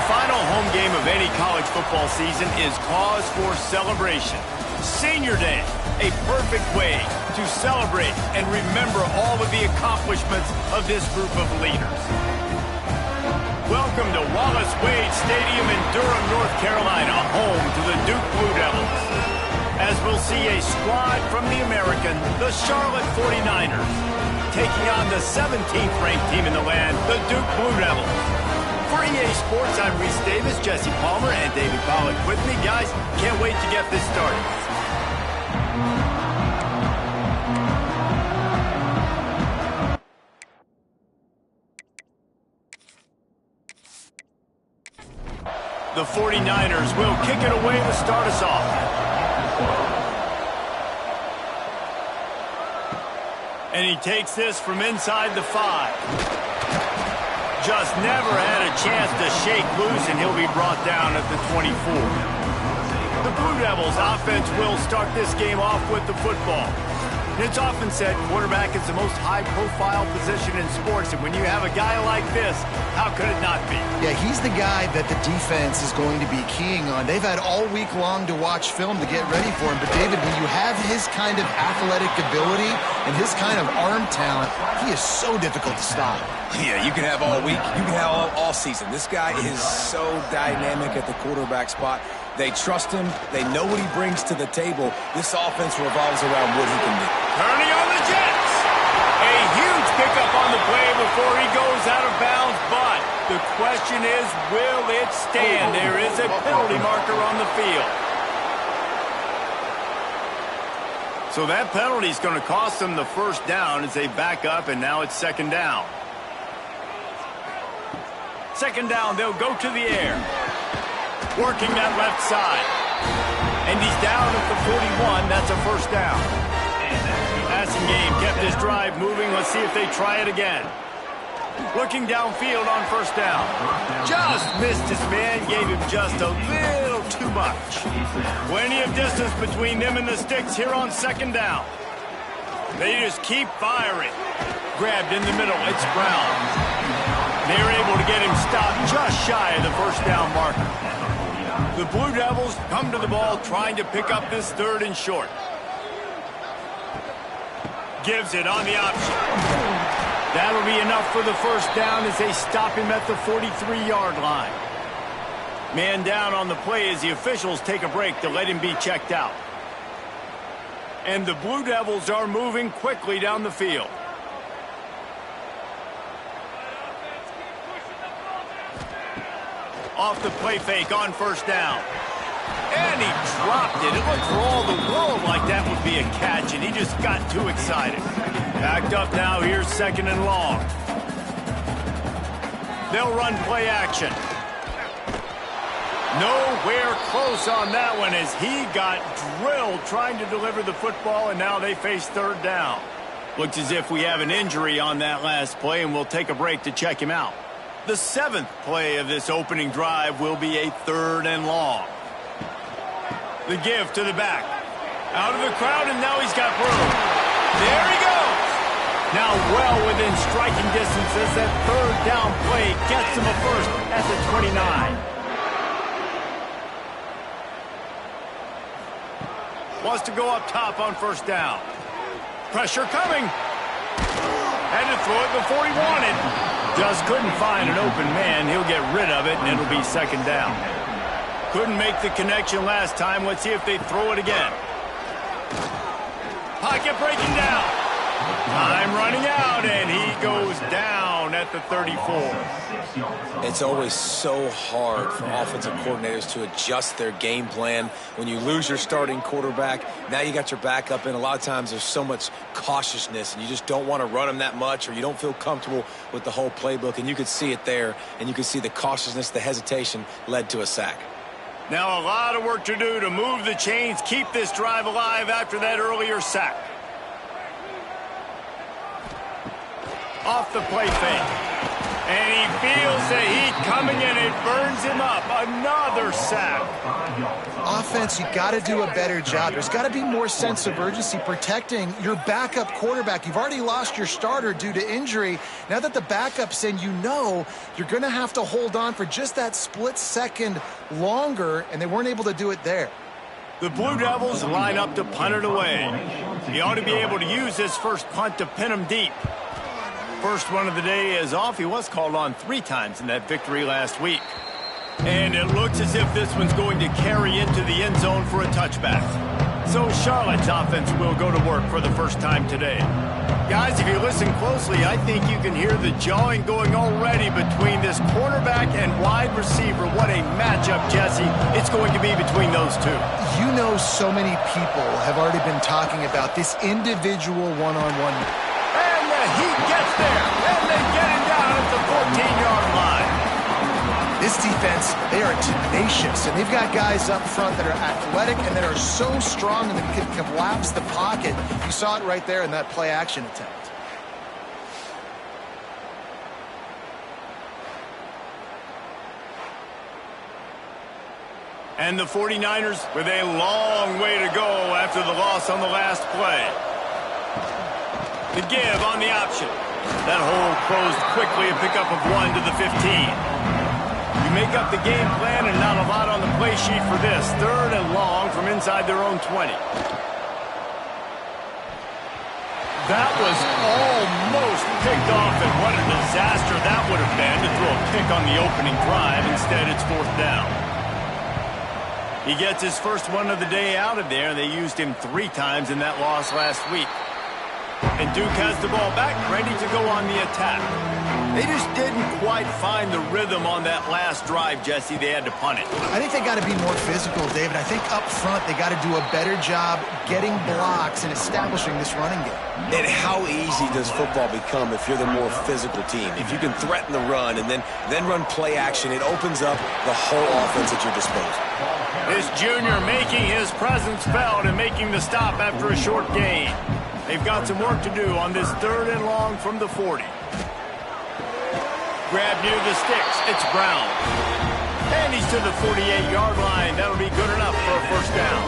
The final home game of any college football season is cause for celebration. Senior Day, a perfect way to celebrate and remember all of the accomplishments of this group of leaders. Welcome to Wallace Wade Stadium in Durham, North Carolina, home to the Duke Blue Devils. As we'll see a squad from the American, the Charlotte 49ers, taking on the 17th ranked team in the land, the Duke Blue Devils. For EA Sports, I'm Reese Davis, Jesse Palmer, and David Pollack with me. Guys, can't wait to get this started. The 49ers will kick it away to start us off. And he takes this from inside the 5. Just never had a chance to shake loose, and he'll be brought down at the 24. The Blue Devils offense will start this game off with the football. And it's often said quarterback is the most high-profile position in sports, and when you have a guy like this, how could it not be? Yeah, he's the guy that the defense is going to be keying on. They've had all week long to watch film to get ready for him, but David, when you have his kind of athletic ability and his kind of arm talent, he is so difficult to stop. Yeah, you can have all week, you can have all season. This guy is so dynamic at the quarterback spot. They trust him. They know what he brings to the table. This offense revolves around what he can do. Turning on the Jets. A huge pickup on the play before he goes out of bounds, but the question is, will it stand? There is a penalty marker on the field. So that penalty is going to cost them the first down as they back up, and now it's second down. Second down, they'll go to the air. Working that left side. And he's down at the 41. That's a first down. Passing game kept this drive moving. Let's see if they try it again. Looking downfield on first down. Just missed his man. Gave him just a little too much. Plenty of distance between them and the sticks here on second down. They just keep firing. Grabbed in the middle. It's Brown. They're able to get him stopped just shy of the first down marker. The Blue Devils come to the ball trying to pick up this third and short. Gives it on the option. That'll be enough for the first down as they stop him at the 43-yard line. Man down on the play as the officials take a break to let him be checked out. And the Blue Devils are moving quickly down the field. Off the play fake on first down. And he dropped it. It looked for all the world like that would be a catch, and he just got too excited. Backed up now. Here's second and long. They'll run play action. Nowhere close on that one as he got drilled trying to deliver the football, and now they face third down. Looks as if we have an injury on that last play, and we'll take a break to check him out. The 7th play of this opening drive will be a third and long. The give to the back. Out of the crowd, and now he's got room. There he goes. Now well within striking distance as that third down play gets him a first at the 29. Wants to go up top on first down. Pressure coming. Had to throw it before he wanted. Just couldn't find an open man. He'll get rid of it, and it'll be second down. Couldn't make the connection last time. Let's see if they throw it again. Pocket breaking down. Time running out, and he goes down at the 34. It's always so hard for offensive coordinators to adjust their game plan. When you lose your starting quarterback, now you got your backup in. A lot of times there's so much cautiousness, and you just don't want to run them that much, or you don't feel comfortable with the whole playbook, and you could see it there, and you could see the cautiousness, the hesitation led to a sack. Now a lot of work to do to move the chains, keep this drive alive after that earlier sack. Off the play fake. And he feels the heat coming in. It burns him up. Another sack. Offense, you got to do a better job. There's got to be more sense of urgency protecting your backup quarterback. You've already lost your starter due to injury. Now that the backup's in, you know you're going to have to hold on for just that split second longer, and they weren't able to do it there. The Blue Devils line up to punt it away. He ought to be able to use this first punt to pin him deep. First one of the day is off. He was called on 3 times in that victory last week. And it looks as if this one's going to carry into the end zone for a touchback. So Charlotte's offense will go to work for the first time today. Guys, if you listen closely, I think you can hear the jawing going already between this quarterback and wide receiver. What a matchup, Jesse, it's going to be between those two. You know, so many people have already been talking about this individual one-on-one. And the heat gets there, and they get him down at the 14-yard line. This defense, they are tenacious, and they've got guys up front that are athletic and that are so strong and that can collapse the pocket. You saw it right there in that play-action attempt. And the 49ers with a long way to go after the loss on the last play. The give on the option. That hole closed quickly, a pickup of 1 to the 15. You make up the game plan and not a lot on the play sheet for this. 3rd and long from inside their own 20. That was almost picked off, and what a disaster that would have been to throw a pick on the opening drive. Instead, it's 4th down. He gets his first one of the day out of there. They used him 3 times in that loss last week. And Duke has the ball back, ready to go on the attack. They just didn't quite find the rhythm on that last drive, Jesse. They had to punt it. I think they got to be more physical, David. I think up front they got to do a better job getting blocks and establishing this running game. And how easy does football become if you're the more physical team? If you can threaten the run and then run play action, it opens up the whole offense at your disposal. This junior making his presence felt and making the stop after a short gain. They've got some work to do on this 3rd and long from the 40. Grab near the sticks. It's Brown. And he's to the 48-yard line. That'll be good enough for a first down.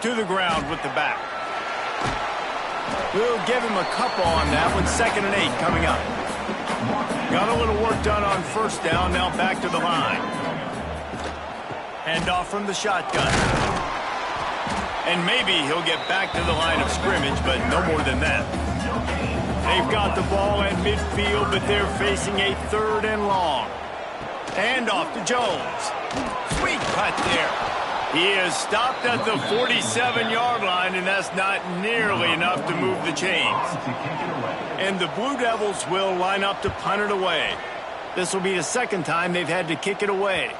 To the ground with the back. We'll give him a couple on that one. 2nd and 8 coming up. Got a little work done on first down. Now back to the line. Hand off from the shotgun. And maybe he'll get back to the line of scrimmage, but no more than that. They've got the ball at midfield, but they're facing a 3rd and long. And off to Jones. Sweet cut there. He is stopped at the 47-yard line, and that's not nearly enough to move the chains. And the Blue Devils will line up to punt it away. This will be the 2nd time they've had to kick it away.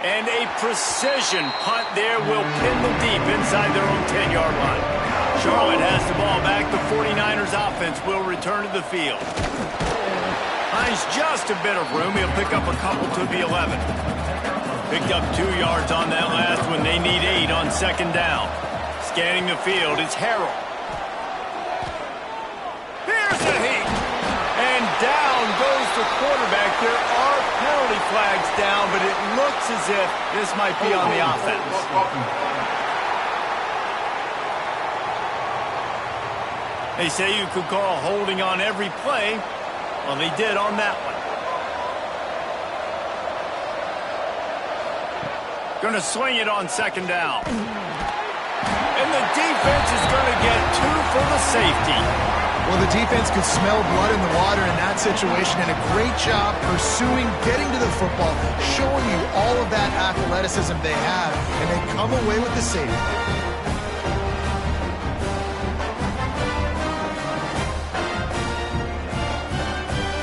And a precision punt there will pin them deep inside their own 10-yard line. Charlotte has the ball back. The 49ers offense will return to the field. Finds just a bit of room. He'll pick up a couple to the 11. Picked up 2 yards on that last one. They need 8 on 2nd down. Scanning the field, it's Harrell. Here's the heat. And down goes the quarterback. There are penalty flags down, but it looks as if this might be on the offense. They say you could call holding on every play. Well, they did on that one. Going to swing it on 2nd down. And the defense is going to get 2 for the safety. Well, the defense could smell blood in the water in that situation, and a great job pursuing, getting to the football, showing you all of that athleticism they have, and they come away with the safety.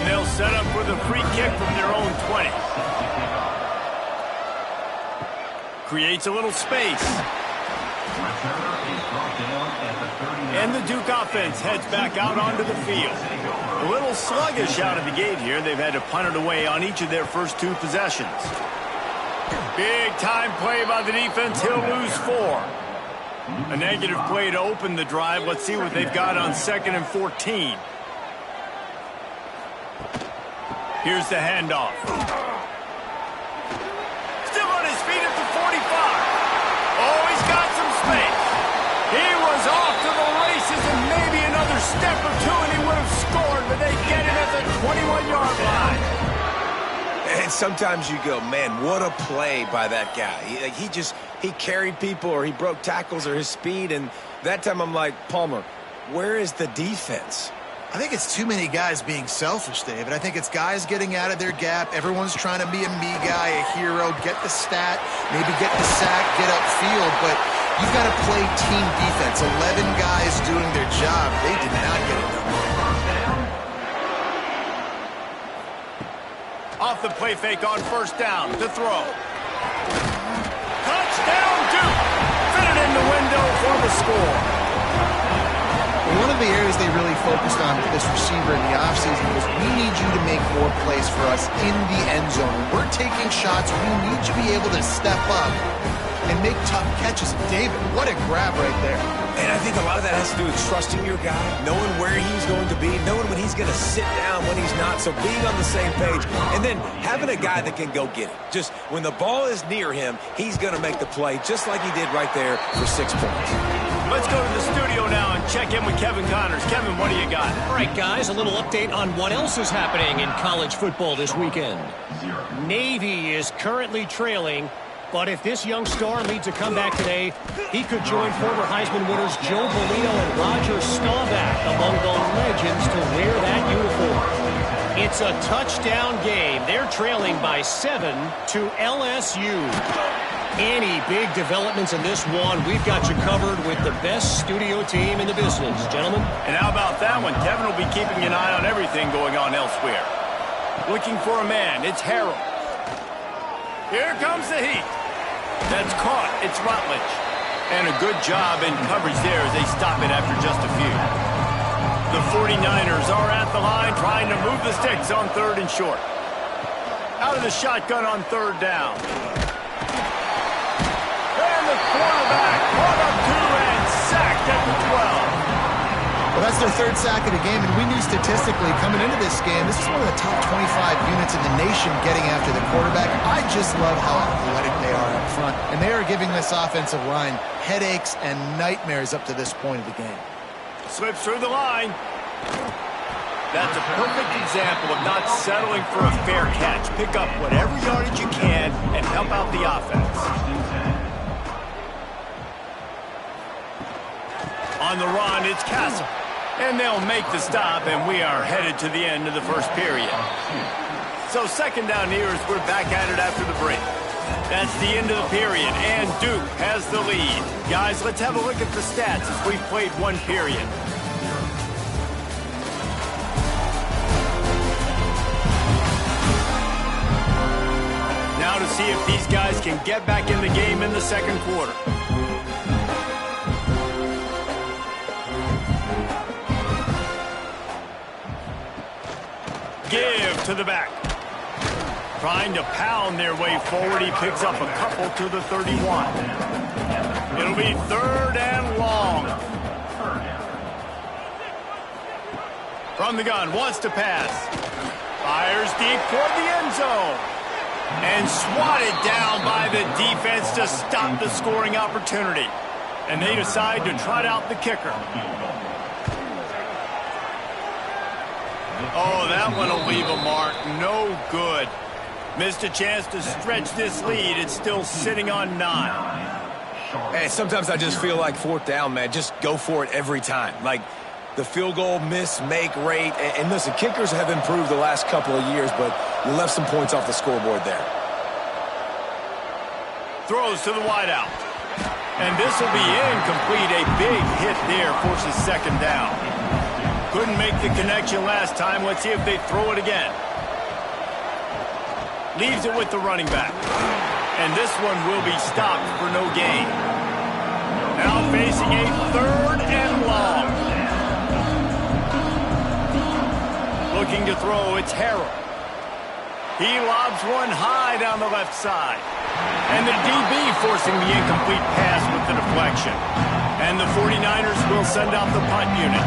And they'll set up with a free kick from their own 20. Creates a little space. And the Duke offense heads back out onto the field. A little sluggish out of the gate here. They've had to punt it away on each of their first 2 possessions. Big time play by the defense. He'll lose 4. A negative play to open the drive. Let's see what they've got on 2nd and 14. Here's the handoff. Still on his feet at the 45. Oh, he's got some space. He was off to the races and maybe another step or two and he would have scored, but they get him at the 21-yard line. And sometimes you go, man, what a play by that guy. He carried people or he broke tackles or his speed. And that time I'm like, Palmer, where is the defense? I think it's too many guys being selfish, David. I think it's guys getting out of their gap. Everyone's trying to be a me guy, a hero, get the stat, maybe get the sack, get upfield. But you've got to play team defense. 11 guys doing their job. They did not get it done. Off the play fake on 1st down to throw. Touchdown, Duke. Fit it in the window for the score. One of the areas they really focused on with this receiver in the offseason was we need you to make more plays for us in the end zone. When we're taking shots, we need you to be able to step up and make tough catches. David, what a grab right there. And I think a lot of that has to do with trusting your guy, knowing where he's going to be, knowing when he's going to sit down, when he's not, so being on the same page, and then having a guy that can go get it. Just when the ball is near him, he's going to make the play, just like he did right there for 6 points. Let's go to the studio now and check in with Kevin Connors. Kevin, what do you got? All right, guys, a little update on what else is happening in college football this weekend. Navy is currently trailing, but if this young star leads a comeback today, he could join former Heisman winners Joe Bolino and Roger Staubach among the legends to wear that uniform. It's a touchdown game. They're trailing by 7 to LSU. Any big developments in this one, we've got you covered with the best studio team in the business, gentlemen. And how about that one? Kevin will be keeping an eye on everything going on elsewhere. Looking for a man. It's Harrell. Here comes the heat. That's caught. It's Rutledge. And a good job in coverage there as they stop it after just a few. The 49ers are at the line trying to move the sticks on 3rd and short. Out of the shotgun on 3rd down. And the quarterback caught up 2 and sacked at the 12. Well, that's their 3rd sack of the game, and we knew statistically coming into this game, this is one of the top 25 units in the nation getting after the quarterback. I just love how athletic they are up front, and they are giving this offensive line headaches and nightmares up to this point of the game. Slips through the line. That's a perfect example of not settling for a fair catch. Pick up whatever yardage you can and help out the offense. On the run, it's Castle. And they'll make the stop, and we are headed to the end of the 1st period. So 2nd down here as we're back at it after the break. That's the end of the period, and Duke has the lead. Guys, let's have a look at the stats as we've played 1 period. Now to see if these guys can get back in the game in the 2nd quarter. Give to the back. Trying to pound their way forward. He picks up a couple to the 31. It'll be 3rd and long. From the gun, wants to pass. Fires deep toward the end zone. And swatted down by the defense to stop the scoring opportunity. And they decide to trot out the kicker. Oh, that one will leave a mark. No good. Missed a chance to stretch this lead. It's still sitting on 9. Hey, sometimes I just feel like 4th down, man. Just go for it every time. Like the field goal miss-make rate. And listen, kickers have improved the last couple of years, but you left some points off the scoreboard there. Throws to the wideout. And this will be incomplete. A big hit there forces 2nd down. Couldn't make the connection last time. Let's see if they throw it again. Leaves it with the running back. And this one will be stopped for no gain. Now facing a 3rd and long. Looking to throw, it's Harrell. He lobs one high down the left side. And the DB forcing the incomplete pass with the deflection. And the 49ers will send out the punt unit.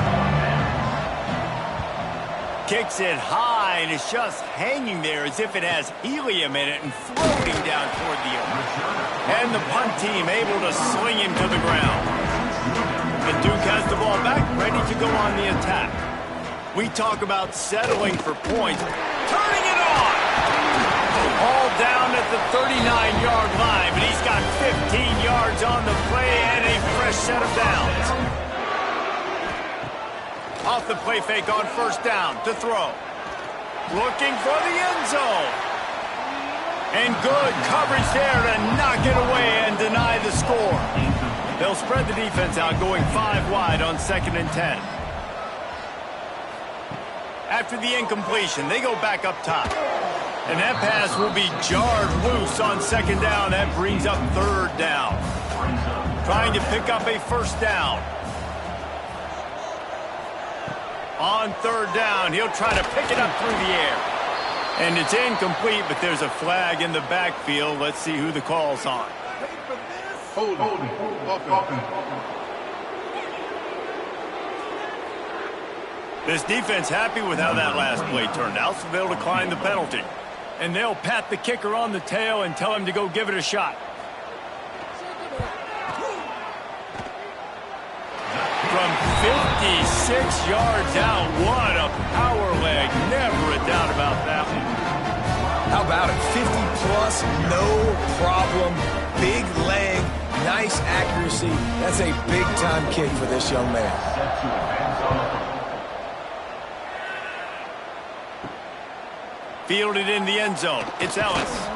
Kicks it high, and it's just hanging there as if it has helium in it and floating down toward the earth. And the punt team able to sling him to the ground. The Duke has the ball back, ready to go on the attack. We talk about settling for points. Turning it on! All down at the 39-yard line, but he's got 15 yards on the play and a fresh set of downs. Off the play fake on first down to throw. Looking for the end zone. And good coverage there to knock it away and deny the score. They'll spread the defense out, going 5 wide on 2nd and 10. After the incompletion, they go back up top. And that pass will be jarred loose on 2nd down. That brings up 3rd down. Trying to pick up a first down. On 3rd down, he'll try to pick it up through the air. And it's incomplete, but there's a flag in the backfield. Let's see who the call's on. This defense happy with how that last play turned out, so they'll decline the penalty. And they'll pat the kicker on the tail and tell him to go give it a shot. From 56 yards out, what a power leg. Never a doubt about that one. How about it? 50-plus, no problem. Big leg, nice accuracy. That's a big-time kick for this young man. Fielded in the end zone. It's Ellis.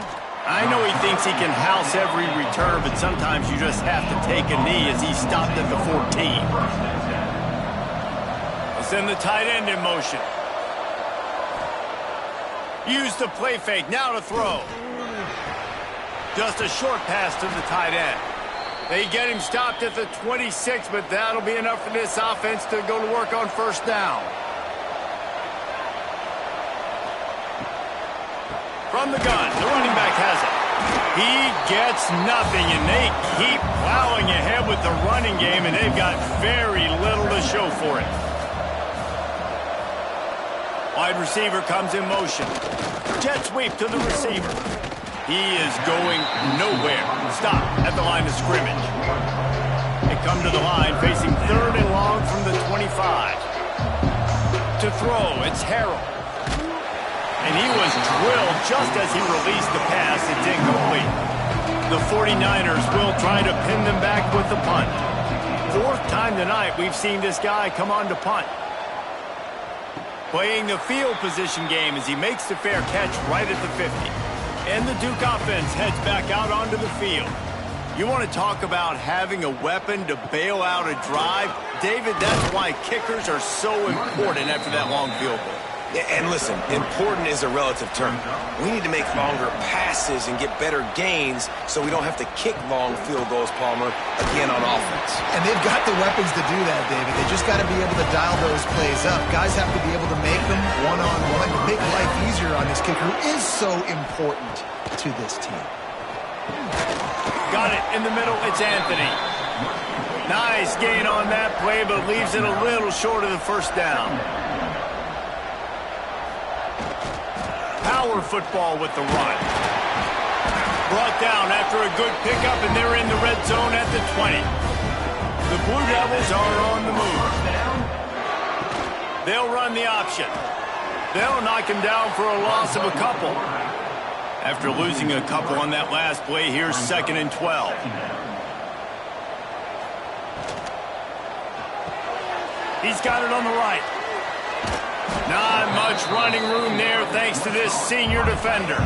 I know he thinks he can house every return, but sometimes you just have to take a knee as he stopped at the 14. They'll send the tight end in motion. Use the play fake. Now to throw. Just a short pass to the tight end. They get him stopped at the 26, but that'll be enough for this offense to go to work on first down. From the gun, the running back has it. He gets nothing, and they keep plowing ahead with the running game, and they've got very little to show for it. Wide receiver comes in motion. Jet sweep to the receiver. He is going nowhere. Stop at the line of scrimmage. They come to the line, facing 3rd and long from the 25. To throw, it's Harrell. And he was drilled just as he released the pass. It's incomplete. The 49ers will try to pin them back with the punt. 4th time tonight we've seen this guy come on to punt. Playing the field position game as he makes the fair catch right at the 50. And the Duke offense heads back out onto the field. You want to talk about having a weapon to bail out a drive? David, that's why kickers are so important after that long field goal. And listen, important is a relative term. We need to make longer passes and get better gains so we don't have to kick long field goals, Palmer, again on offense. And they've got the weapons to do that, David. They just got to be able to dial those plays up. Guys have to be able to make them one-on-one to make life easier on this kicker who is so important to this team. Got it in the middle. It's Anthony. Nice gain on that play, but leaves it a little short of the first down. Power football with the run. Brought down after a good pickup, and they're in the red zone at the 20. The Blue Devils are on the move. They'll run the option. They'll knock him down for a loss of a couple. After losing a couple on that last play, here's 2nd and 12. He's got it on the right. Not much running room there thanks to this senior defender.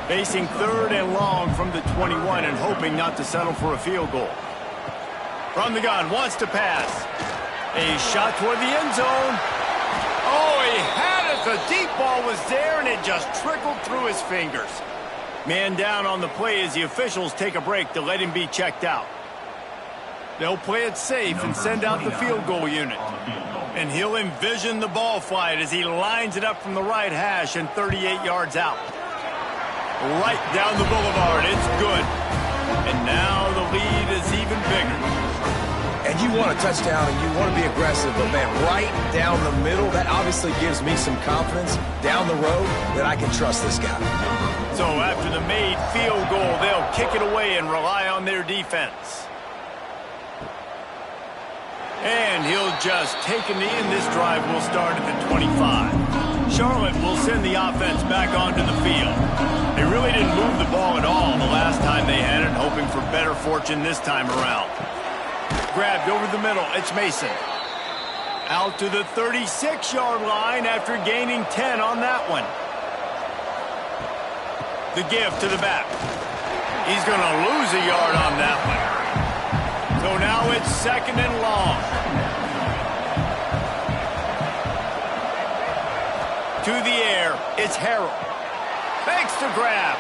Facing 3rd and long from the 21 and hoping not to settle for a field goal. From the gun, wants to pass. A shot toward the end zone. Oh, he had it. The deep ball was there, and it just trickled through his fingers. Man down on the play as the officials take a break to let him be checked out. They'll play it safe and send out the field goal unit. And he'll envision the ball flight as he lines it up from the right hash and 38 yards out. right down the boulevard. It's good. And now the lead is even bigger. And you want a touchdown and you want to be aggressive, but, man, right down the middle, that obviously gives me some confidence down the road that I can trust this guy. So after the made field goal, they'll kick it away and rely on their defense. And he'll just take a knee, and this drive will start at the 25. Charlotte will send the offense back onto the field. They really didn't move the ball at all the last time they had it, hoping for better fortune this time around. Grabbed over the middle, it's Mason. Out to the 36-yard line after gaining 10 on that one. The give to the back. He's going to lose a yard on that one. So now it's second and long. To the air, it's Harrell. Fakes the grab.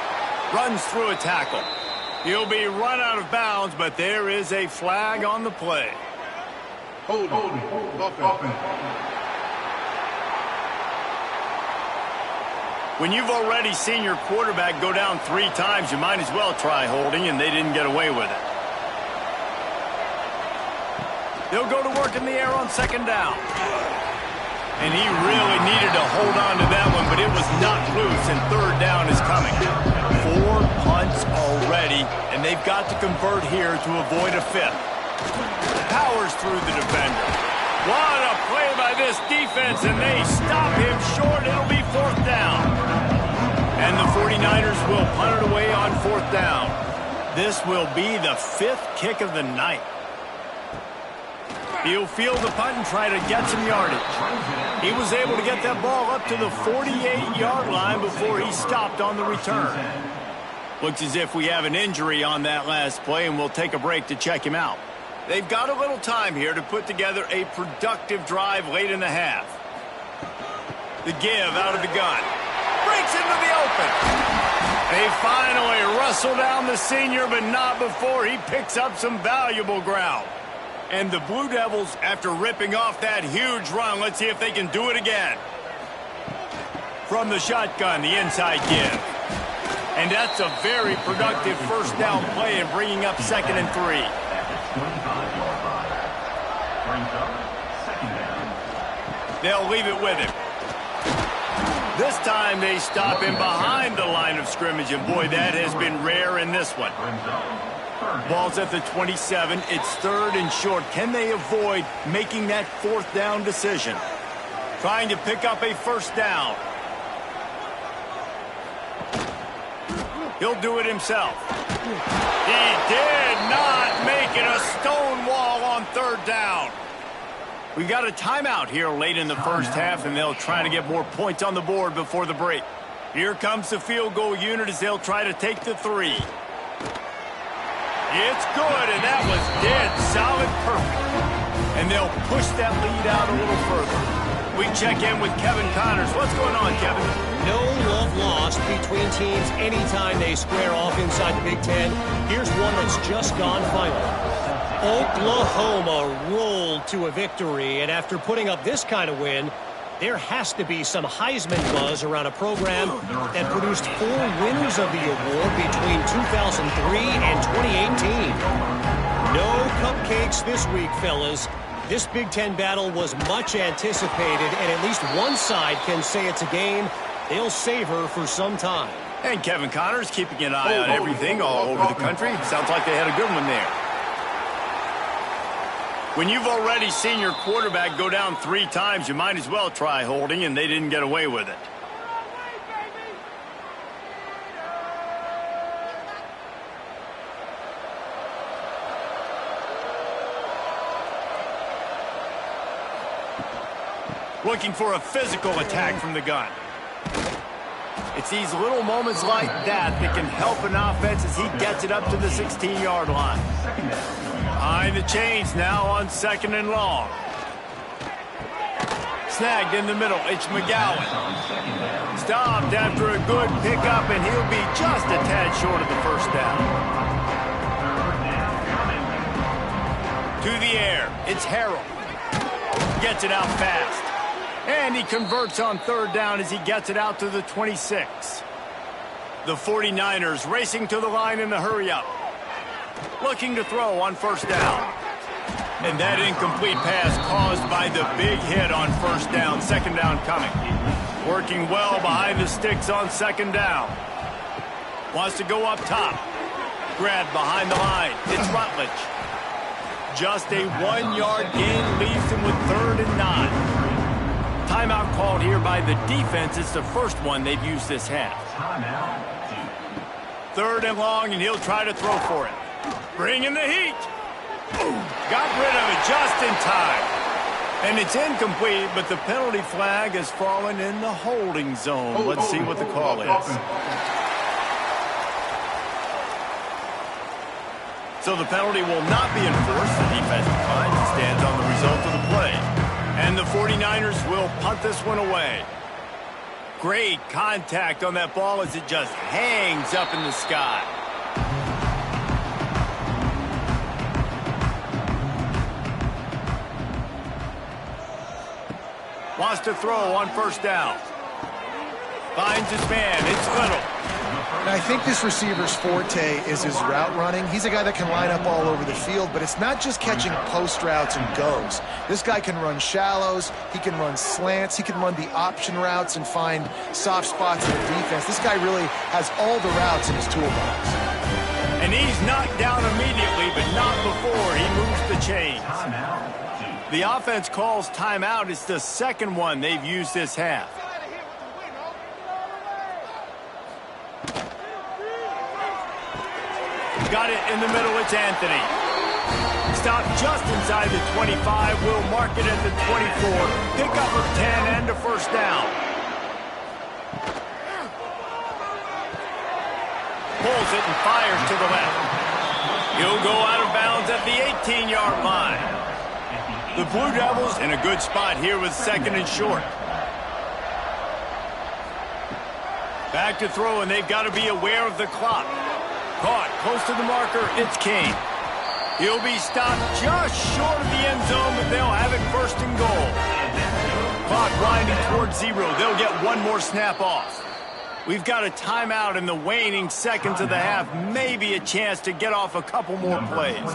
Runs through a tackle. He'll be run out of bounds, but there is a flag on the play. Hold. When you've already seen your quarterback go down 3 times, you might as well try holding, and they didn't get away with it. They'll go to work in the air on second down. And he really needed to hold on to that one, but it was not loose, and third down is coming. 4 punts already, and they've got to convert here to avoid a 5th. Powers through the defender. What a play by this defense, and they stop him short. It'll be 4th down. And the 49ers will punt it away on 4th down. This will be the 5th kick of the night. He'll field the punt and try to get some yardage. He was able to get that ball up to the 48-yard line before he stopped on the return. Looks as if we have an injury on that last play, and we'll take a break to check him out. They've got a little time here to put together a productive drive late in the half. The give out of the gun. Breaks into the open. They finally wrestle down the senior, but not before he picks up some valuable ground. And the Blue Devils, after ripping off that huge run, let's see if they can do it again. From the shotgun, the inside give. And that's a very productive first down play and bringing up 2nd and 3. They'll leave it with him. This time they stop him behind the line of scrimmage, and boy, that has been rare in this one. Ball's at the 27. It's 3rd and short. Can they avoid making that 4th down decision? Trying to pick up a first down. He'll do it himself. He did not make it. A stone wall on 3rd down. We've got a timeout here late in the first half, and they'll try to get more points on the board before the break. Here comes the field goal unit as they'll try to take the 3. It's good, and that was dead solid perfect. And they'll push that lead out a little further. We check in with Kevin Connors. What's going on, Kevin? No love lost between teams anytime they square off inside the Big Ten. Here's one that's just gone final. Oklahoma rolled to a victory, and after putting up this kind of win, there has to be some Heisman buzz around a program that produced 4 winners of the award between 2003 and 2018. No cupcakes this week, fellas. This Big Ten battle was much anticipated, and at least one side can say it's a game they'll savor for some time. And Kevin Connors keeping an eye on everything all over the country. Sounds like they had a good one there. When you've already seen your quarterback go down 3 times, you might as well try holding, and they didn't get away with it. Looking for a physical attack from the gun. It's these little moments like that that can help an offense as he gets it up to the 16-yard line. Behind the chains now on 2nd and long. Snagged in the middle. It's McGowan. Stopped after a good pickup, and he'll be just a tad short of the first down. To the air. It's Harrell. Gets it out fast. And he converts on 3rd down as he gets it out to the 26. The 49ers racing to the line in the hurry-up. Looking to throw on first down. And that incomplete pass caused by the big hit on first down. Second down coming. Working well behind the sticks on second down. Wants to go up top. Grab behind the line. It's Rutledge. Just a 1-yard gain leaves him with 3rd and 9. Timeout called here by the defense. It's the first one they've used this half. 3rd and long, and he'll try to throw for it. Bringing the heat. Got rid of it just in time. And it's incomplete, but the penalty flag has fallen in the holding zone. Let's see what the call is. So the penalty will not be enforced. The defense declines and stands on the result of the play. And the 49ers will punt this one away. Great contact on that ball as it just hangs up in the sky. Wants to throw on first down. Finds his man. It's Little. And I think this receiver's forte is his route running. He's a guy that can line up all over the field, but it's not just catching post routes and goes. This guy can run shallows, he can run slants, he can run the option routes and find soft spots in the defense. This guy really has all the routes in his toolbox. And he's knocked down immediately, but not before he moves the chains. The offense calls timeout. It's the second one they've used this half. Got it in the middle. It's Anthony. Stop just inside the 25. We'll mark it at the 24. Pick up of 10 and a first down. Pulls it and fires to the left. He'll go out of bounds at the 18-yard line. The Blue Devils in a good spot here with 2nd and short. Back to throw, and they've got to be aware of the clock. Caught close to the marker. It's King. He'll be stopped just short of the end zone, but they'll have it 1st and goal. Clock winding towards 0. They'll get one more snap off. We've got a timeout in the waning seconds of the half. Maybe a chance to get off a couple more plays.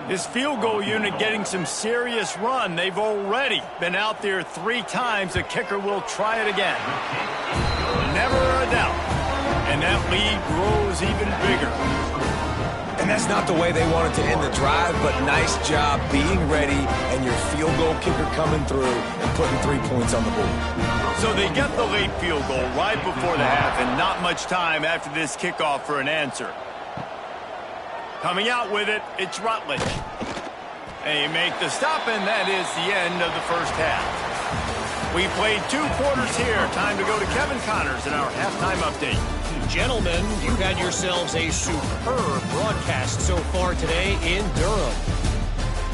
This field goal unit getting some serious run. They've already been out there 3 times. The kicker will try it again. Never a doubt. And that lead grows even bigger. And that's not the way they wanted to end the drive, but nice job being ready and your field goal kicker coming through and putting 3 points on the board. So they get the late field goal right before the half, and not much time after this kickoff for an answer. Coming out with it, it's Rutledge. They make the stop, and that is the end of the first half. We played 2 quarters here. Time to go to Kevin Connors in our halftime update. Gentlemen, you've had yourselves a superb broadcast so far today in Durham.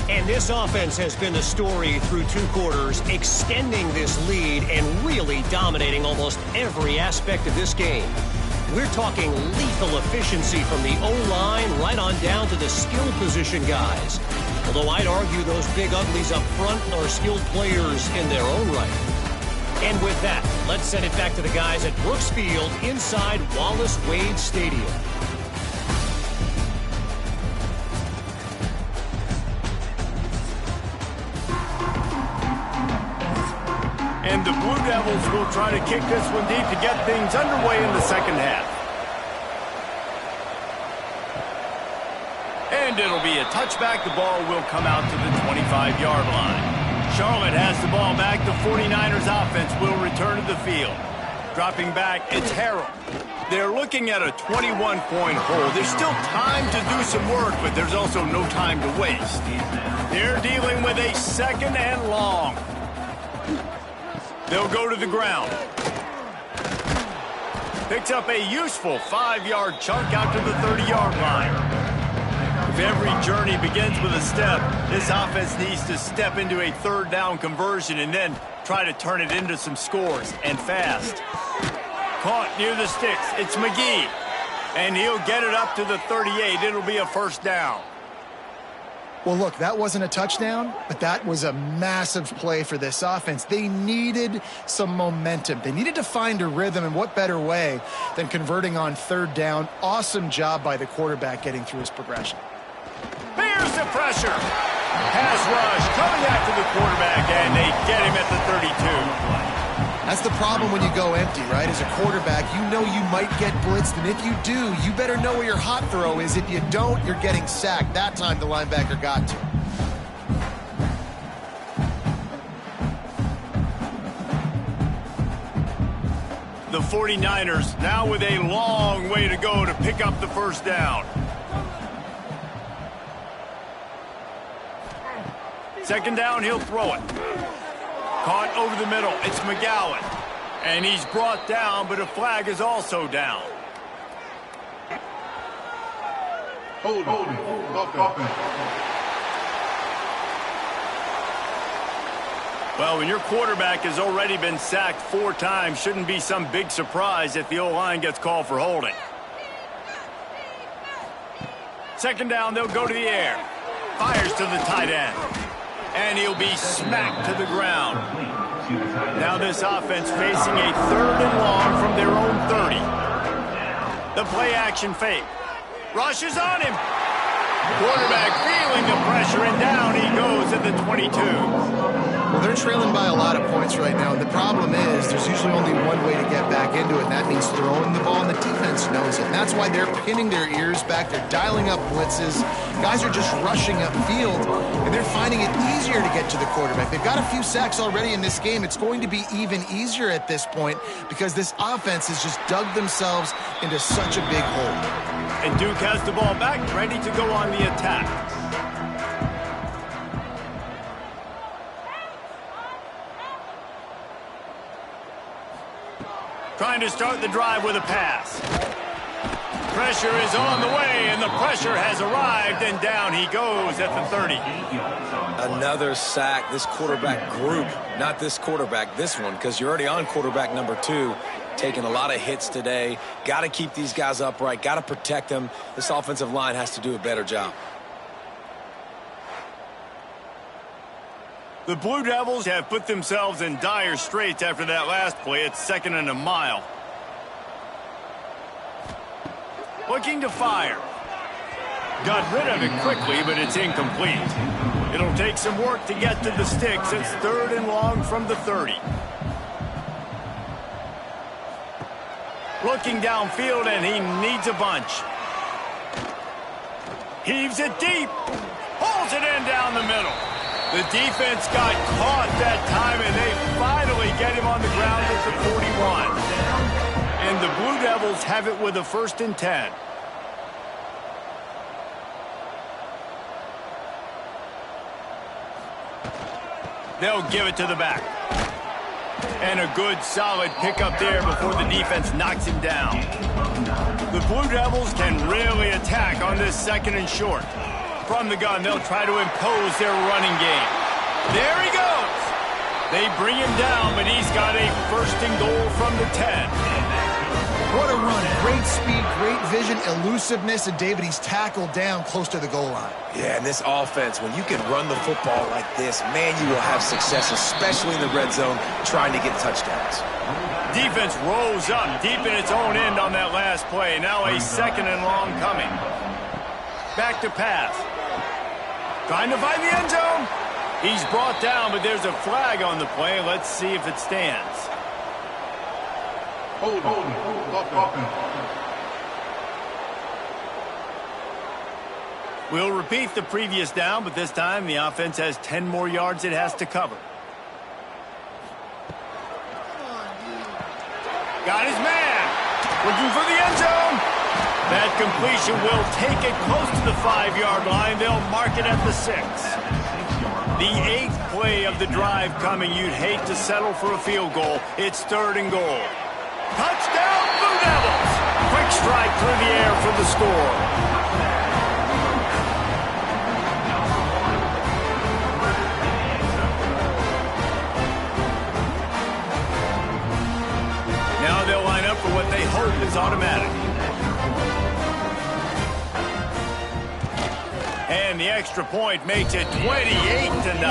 And this offense has been the story through 2 quarters, extending this lead and really dominating almost every aspect of this game. We're talking lethal efficiency from the O-line right on down to the skill position guys. Although I'd argue those big uglies up front are skilled players in their own right. And with that, let's send it back to the guys at Brooks Field inside Wallace Wade Stadium. And the Blue Devils will try to kick this one deep to get things underway in the second half. And it'll be a touchback. The ball will come out to the 25-yard line. Charlotte has the ball back. The 49ers offense will return to the field. Dropping back, it's Harrell. They're looking at a 21-point hole. There's still time to do some work, but there's also no time to waste. They're dealing with a 2nd and long. They'll go to the ground. Picks up a useful 5-yard chunk out to the 30-yard line. If every journey begins with a step, this offense needs to step into a 3rd down conversion and then try to turn it into some scores, and fast. Caught near the sticks. It's McGee. And he'll get it up to the 38. It'll be a 1st down. Well, look, that wasn't a touchdown, but that was a massive play for this offense. They needed some momentum. They needed to find a rhythm, and what better way than converting on third down. Awesome job by the quarterback getting through his progression. Here's the pressure. Pass rush coming after the quarterback, and they get him at the 32. That's the problem when you go empty, right? As a quarterback, you know you might get blitzed, and if you do, you better know where your hot throw is. If you don't, you're getting sacked. That time the linebacker got to. The 49ers now with a long way to go to pick up the first down. Second down, he'll throw it. Caught over the middle. It's McGowan. And he's brought down, but a flag is also down. Hold. Well, when your quarterback has already been sacked 4 times, shouldn't be some big surprise if the O-line gets called for holding. Second down, they'll go to the air. Fires to the tight end. And he'll be smacked to the ground. Now this offense facing a 3rd and long from their own 30. The play action fake. Rushes on him. Quarterback feeling the pressure, and down he goes at the 22. Well, they're trailing by a lot of points right now, and the problem is there's usually only one way to get back into it, and that means throwing the ball, and the defense knows it. And that's why they're pinning their ears back. They're dialing up blitzes. Guys are just rushing upfield, and they're finding it easier to get to the quarterback. They've got a few sacks already in this game. It's going to be even easier at this point because this offense has just dug themselves into such a big hole. And Duke has the ball back, ready to go on the attack. Trying to start the drive with a pass. Pressure is on the way, and the pressure has arrived, and down he goes at the 30. Another sack. This quarterback group, not this quarterback, this one, because you're already on quarterback number 2, taking a lot of hits today. Got to keep these guys upright, got to protect them. This offensive line has to do a better job. The Blue Devils have put themselves in dire straits after that last play. It's 2nd and a mile. Looking to fire. Got rid of it quickly, but it's incomplete. It'll take some work to get to the sticks. It's 3rd and long from the 30. Looking downfield, and he needs a bunch. Heaves it deep. Pulls it in down the middle. The defense got caught that time, and they finally get him on the ground at the 41. And the Blue Devils have it with a 1st and 10. They'll give it to the back. And a good, solid pickup there before the defense knocks him down. The Blue Devils can really attack on this 2nd and short. From the gun, they'll try to impose their running game. There he goes. They bring him down, but he's got a 1st and goal from the 10. What a run. Great speed, great vision, elusiveness, and David, he's tackled down close to the goal line. Yeah, and this offense, when you can run the football like this, man, you will have success, especially in the red zone, trying to get touchdowns. Defense rose up deep in its own end on that last play. Now a 2nd and long coming. Back to pass. Trying to find the end zone. He's brought down, but there's a flag on the play. Let's see if it stands. Hold. We'll repeat the previous down, but this time the offense has 10 more yards it has to cover. Got his man. Looking for the end zone. That completion will take it close to the 5-yard line. They'll mark it at the 6. The 8th play of the drive coming. You'd hate to settle for a field goal. It's 3rd and goal. Touchdown, Blue Devils! Quick strike through the air for the score. Now they'll line up for what they hope is automatic. And and the extra point makes it 28-0.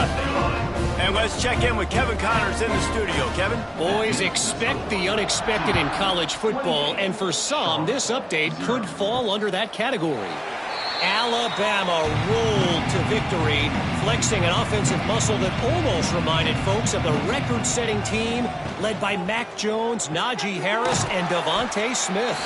And let's check in with Kevin Connors in the studio. Kevin? Boys, expect the unexpected in college football, and for some, this update could fall under that category. Alabama rolled to victory, flexing an offensive muscle that almost reminded folks of the record-setting team led by Mac Jones, Najee Harris, and Devontae Smith.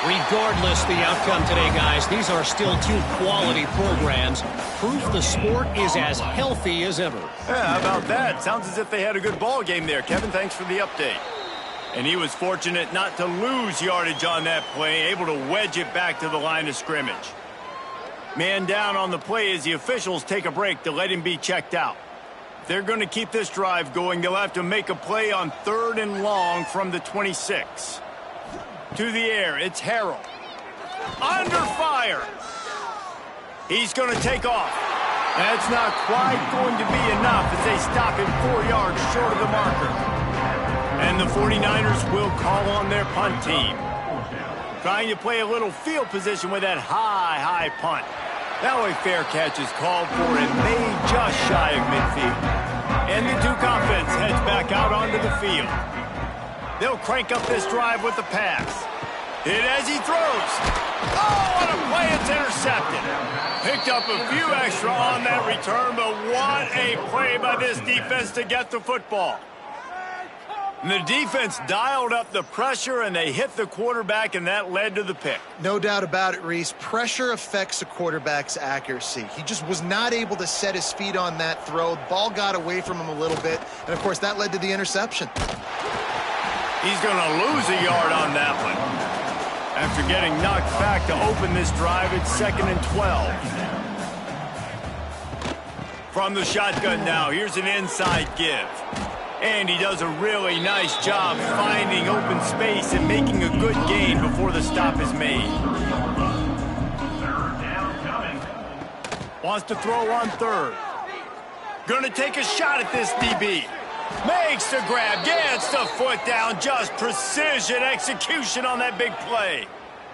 Regardless the outcome today, guys, these are still two quality programs. Proof the sport is as healthy as ever. Yeah, how about that? Sounds as if they had a good ball game there. Kevin, thanks for the update. And he was fortunate not to lose yardage on that play, able to wedge it back to the line of scrimmage. Man down on the play as the officials take a break to let him be checked out. If they're going to keep this drive going, they'll have to make a play on 3rd and long from the 26. To the air, it's Harrell. Under fire. He's going to take off. That's not quite going to be enough as they stop him 4 yards short of the marker. And the 49ers will call on their punt team. Trying to play a little field position with that high punt. Now a fair catch is called for and made just shy of midfield. And the Duke offense heads back out onto the field. They'll crank up this drive with the pass. Hit as he throws. Oh, what a play. It's intercepted. Picked up a few extra on that return, but what a play by this defense to get the football. And the defense dialed up the pressure, and they hit the quarterback, and that led to the pick. No doubt about it, Reese. Pressure affects a quarterback's accuracy. He just was not able to set his feet on that throw. The ball got away from him a little bit, and, of course, that led to the interception. He's going to lose a yard on that one. After getting knocked back to open this drive, it's 2nd and 12. From the shotgun now, here's an inside give. And he does a really nice job finding open space and making a good gain before the stop is made. Wants to throw on 3rd. Gonna take a shot at this DB. Makes the grab, gets the foot down, just precision execution on that big play.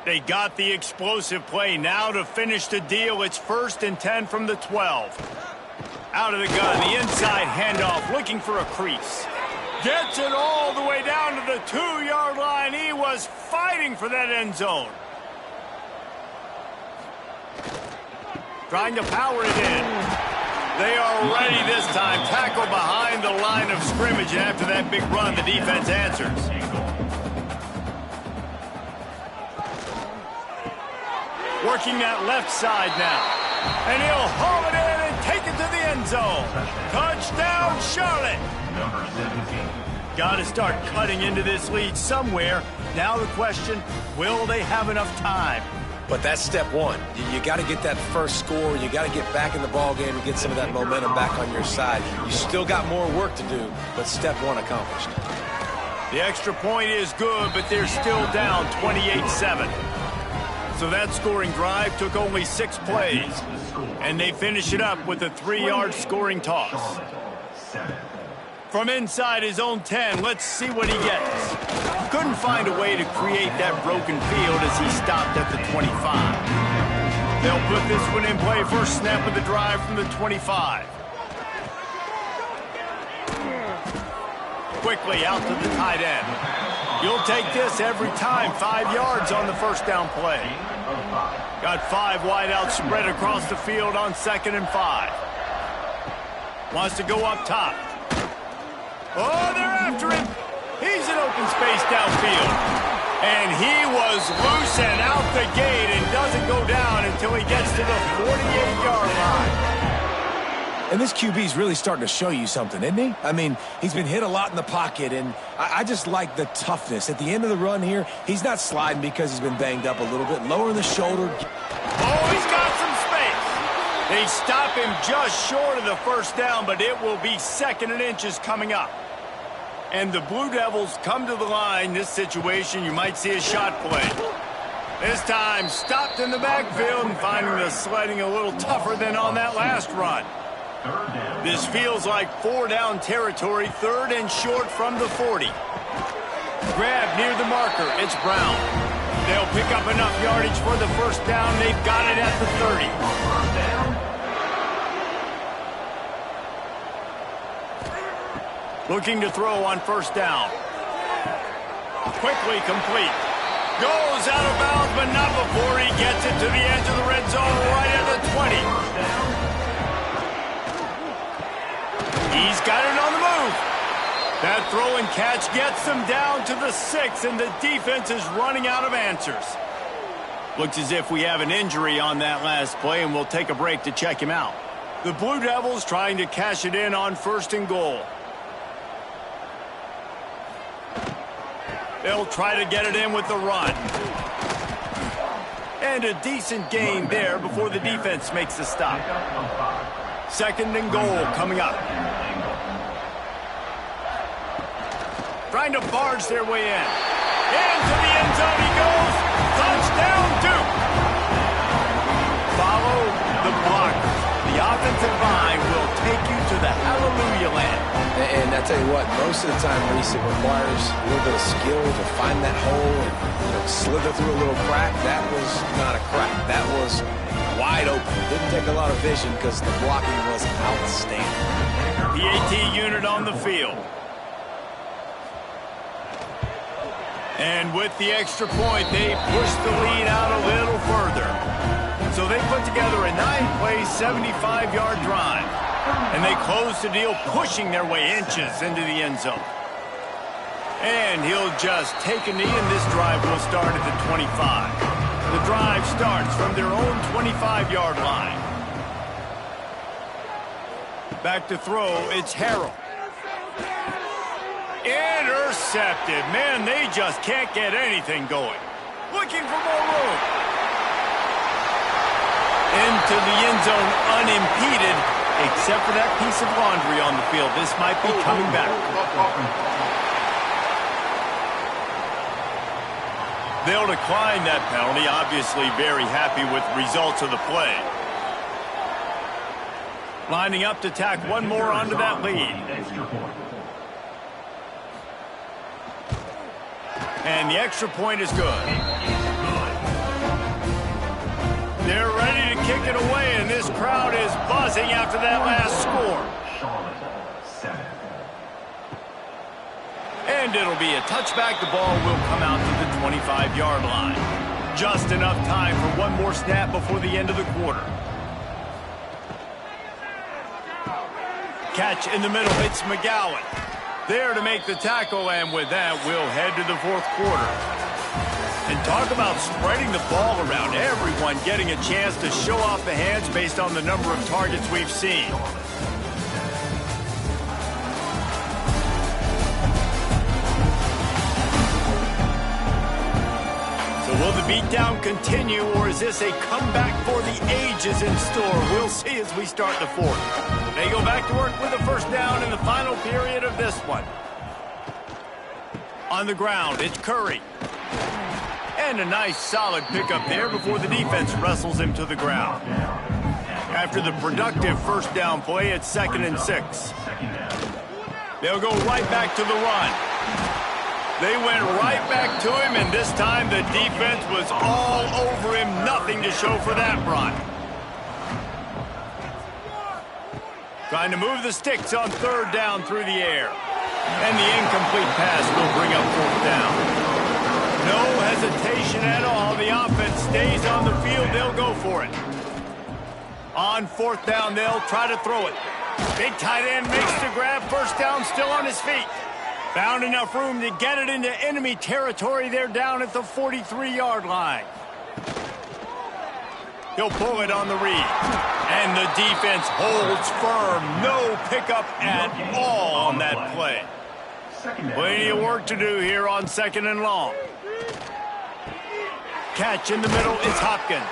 They got the explosive play now to finish the deal. It's 1st and 10 from the 12. Out of the gun, the inside handoff, looking for a crease. Gets it all the way down to the 2-yard line. He was fighting for that end zone. Trying to power it in. They are ready this time. Tackle behind the line of scrimmage, and after that big run, the defense answers. Working that left side now. And he'll haul it in and take it to the end zone. Touchdown, Charlotte. Number 17. Got to start cutting into this lead somewhere. Now the question, will they have enough time? But that's step one. You got to get that first score. You got to get back in the ball game and get some of that momentum back on your side. You still got more work to do, but step one accomplished. The extra point is good, but they're still down 28-7. So that scoring drive took only 6 plays, and they finish it up with a 3-yard scoring toss. From inside his own 10, let's see what he gets. Couldn't find a way to create that broken field as he stopped at the 25. They'll put this one in play, first snap of the drive from the 25. Quickly out to the tight end. You'll take this every time. 5 yards on the first down play. Got 5 wideouts spread across the field on 2nd and 5. Wants to go up top. Oh, they're after him. He's in open space downfield. And he was loose and out the gate and doesn't go down until he gets to the 48-yard line. And this QB's really starting to show you something, isn't he? I mean, he's been hit a lot in the pocket, and I just like the toughness. At the end of the run here, he's not sliding because he's been banged up a little bit. Lowering the shoulder. Oh, he's got some space. They stop him just short of the first down, but it will be 2nd and inches coming up. And the Blue Devils come to the line. This situation, you might see a shot play. This time, stopped in the backfield and finding the sledding a little tougher than on that last run. This feels like 4-down territory, 3rd and short from the 40. Grab near the marker, it's Brown. They'll pick up enough yardage for the first down. They've got it at the 30. Looking to throw on first down. Quickly complete. Goes out of bounds, but not before he gets it to the edge of the red zone right at the 20. He's got it on the move. That throw and catch gets them down to the 6, and the defense is running out of answers. Looks as if we have an injury on that last play, and we'll take a break to check him out. The Blue Devils trying to cash it in on 1st and goal. They'll try to get it in with the run. And a decent gain there before the defense makes the stop. 2nd and goal coming up. Trying to barge their way in. Into the end zone he goes. Touchdown, Duke. Follow the blockers. The offensive line will take you to the hallelujah land. And I tell you what, most of the time, Reese, it requires a little bit of skill to find that hole and slither through a little crack. That was not a crack. That was wide open. Didn't take a lot of vision because the blocking was outstanding. PAT unit on the field. And with the extra point, they push the lead out a little further. So they put together a 9-play, 75-yard drive. And they close the deal, pushing their way inches into the end zone. And he'll just take a knee, and this drive will start at the 25. The drive starts from their own 25-yard line. Back to throw, it's Harrell. Intercepted. Man, they just can't get anything going. Looking for more room. Into the end zone unimpeded, except for that piece of laundry on the field. This might be coming back. They'll decline that penalty, obviously very happy with the results of the play. Lining up to tack one more onto that lead. And the extra point is good. They're ready to kick it away, and this crowd is buzzing after that last score. And it'll be a touchback. The ball will come out to the 25-yard line. Just enough time for one more snap before the end of the quarter. Catch in the middle. It's McGowan. There to make the tackle, and with that, we'll head to the 4th quarter. And talk about spreading the ball around. Everyone getting a chance to show off the hands based on the number of targets we've seen. So will the beatdown continue, or is this a comeback for the ages in store? We'll see as we start the 4th. They go back to work with a first down in the final period of this one. On the ground, it's Curry. And a nice solid pickup there before the defense wrestles him to the ground. After the productive first down play, it's 2nd and 6. They'll go right back to the run. They went right back to him, and this time the defense was all over him. Nothing to show for that run. Trying to move the sticks on 3rd down through the air. And the incomplete pass will bring up 4th down. No hesitation at all. The offense stays on the field. They'll go for it. On 4th down, they'll try to throw it. Big tight end makes the grab. First down, still on his feet. Found enough room to get it into enemy territory. They're down at the 43-yard line. He'll pull it on the read. And the defense holds firm. No pickup at all on that play. Plenty of work to do here on 2nd and long. Catch in the middle is Hopkins.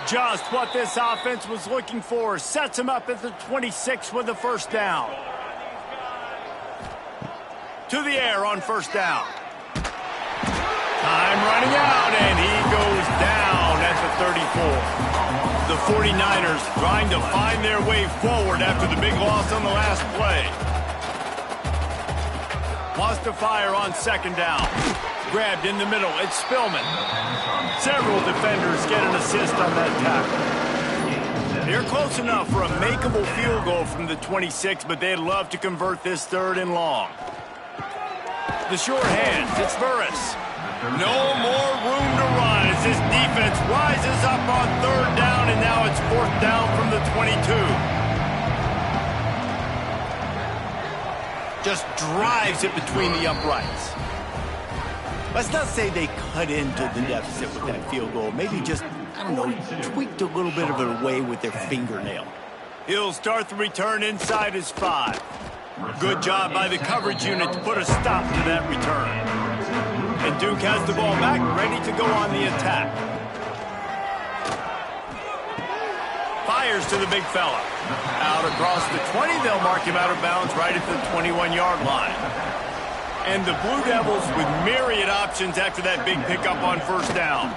Just what this offense was looking for. Sets him up at the 26 with the first down. To the air on first down. Time running out, and he goes down at the 34. The 49ers trying to find their way forward after the big loss on the last play. Lost to fire on 2nd down. Grabbed in the middle. It's Spillman. Several defenders get an assist on that tackle. They're close enough for a makeable field goal from the 26, but they'd love to convert this 3rd and long. The short hands, it's Burris. No more room to run as this defense rises up on 3rd down, and now it's 4th down from the 22. Just drives it between the uprights. Let's not say they cut into the deficit with that field goal. Maybe just, I don't know, tweaked a little bit of it away with their fingernail. He'll start the return inside his 5. Good job by the coverage unit to put a stop to that return. And Duke has the ball back, ready to go on the attack. Fires to the big fella. Out across the 20, they'll mark him out of bounds right at the 21-yard line. And the Blue Devils with myriad options after that big pickup on 1st down.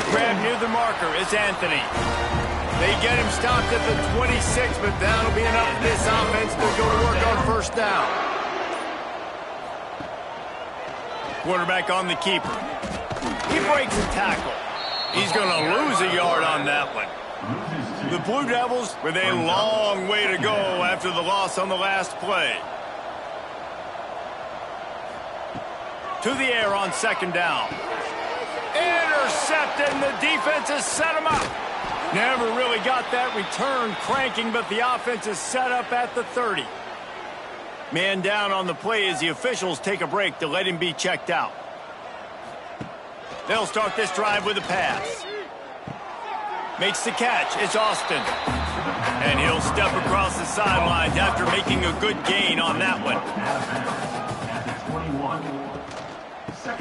Grab near the marker, it's Anthony. They get him stopped at the 26, but that'll be enough for this offense to go to work on 1st down. Quarterback on the keeper. He breaks a tackle. He's going to lose a yard on that one. The Blue Devils with a long way to go after the loss on the last play. To the air on 2nd down. Intercepted, and the defense has set him up. Never really got that return cranking, but the offense is set up at the 30. Man down on the play as the officials take a break to let him be checked out. They'll start this drive with a pass. Makes the catch. It's Austin. And he'll step across the sidelines after making a good gain on that one.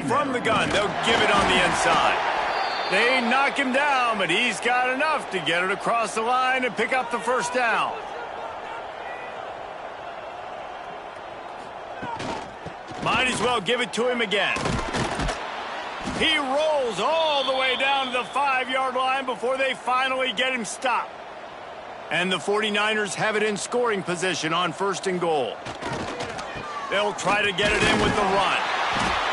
From the gun, they'll give it on the inside. They knock him down, but he's got enough to get it across the line and pick up the 1st down. Might as well give it to him again. He rolls all the way down to the 5-yard line before they finally get him stopped. And the 49ers have it in scoring position on 1st and goal. They'll try to get it in with the run.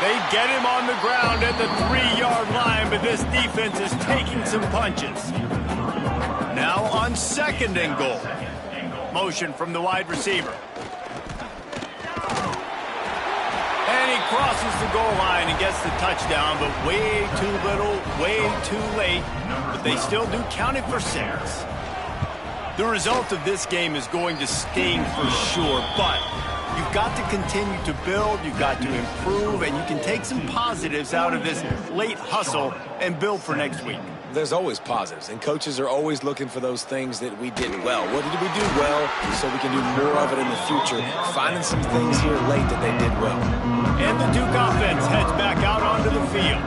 They get him on the ground at the 3-yard line, but this defense is taking some punches. Now on 2nd and goal. Motion from the wide receiver. And he crosses the goal line and gets the touchdown, but way too little, way too late. But they still do count it for 6. The result of this game is going to sting for sure, but you've got to continue to build, you've got to improve, and you can take some positives out of this late hustle and build for next week. There's always positives, and coaches are always looking for those things that we did well. What did we do well so we can do more of it in the future? Finding some things here late that they did well. And the Duke offense heads back out onto the field.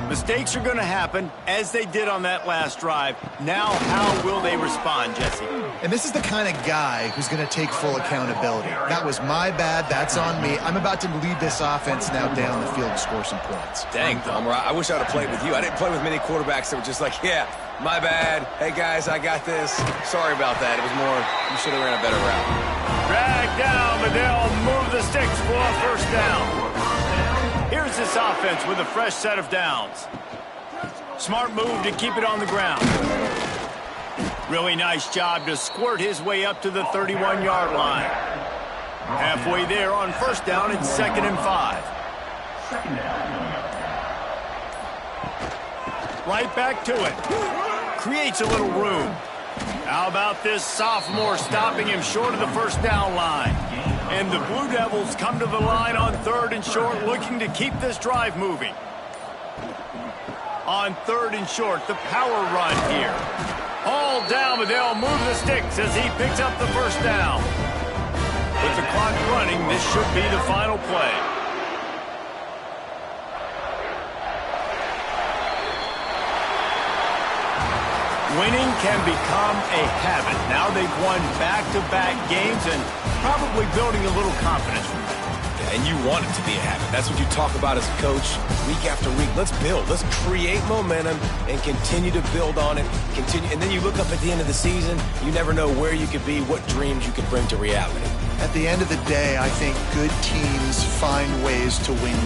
Mistakes are going to happen, as they did on that last drive. Now, how will they respond, Jesse? And this is the kind of guy who's going to take full accountability. That was my bad. That's on me. I'm about to lead this offense now down the field and score some points. Dang, Dahmer, I wish I would have played with you. I didn't play with many quarterbacks that were just like, yeah, my bad. Hey, guys, I got this. Sorry about that. It was more, you should have ran a better route. Dragged down, but they'll move the sticks for a 1st down. Here's this offense with a fresh set of downs. Smart move to keep it on the ground. Really nice job to squirt his way up to the 31-yard line. Halfway there on 1st down and 2nd and 5. Right back to it. Creates a little room. How about this sophomore stopping him short of the 1st down line? And the Blue Devils come to the line on 3rd and short, looking to keep this drive moving. On 3rd and short, the power run here. All down, but they'll move the sticks as he picks up the 1st down. With the clock running, this should be the final play. Winning can become a habit. Now they've won back-to-back games and probably building a little confidence from that. Yeah, and you want it to be a habit. That's what you talk about as a coach week after week. Let's build. Let's create momentum and continue to build on it. And then you look up at the end of the season, you never know where you could be, what dreams you could bring to reality. At the end of the day, I think good teams find ways to win games.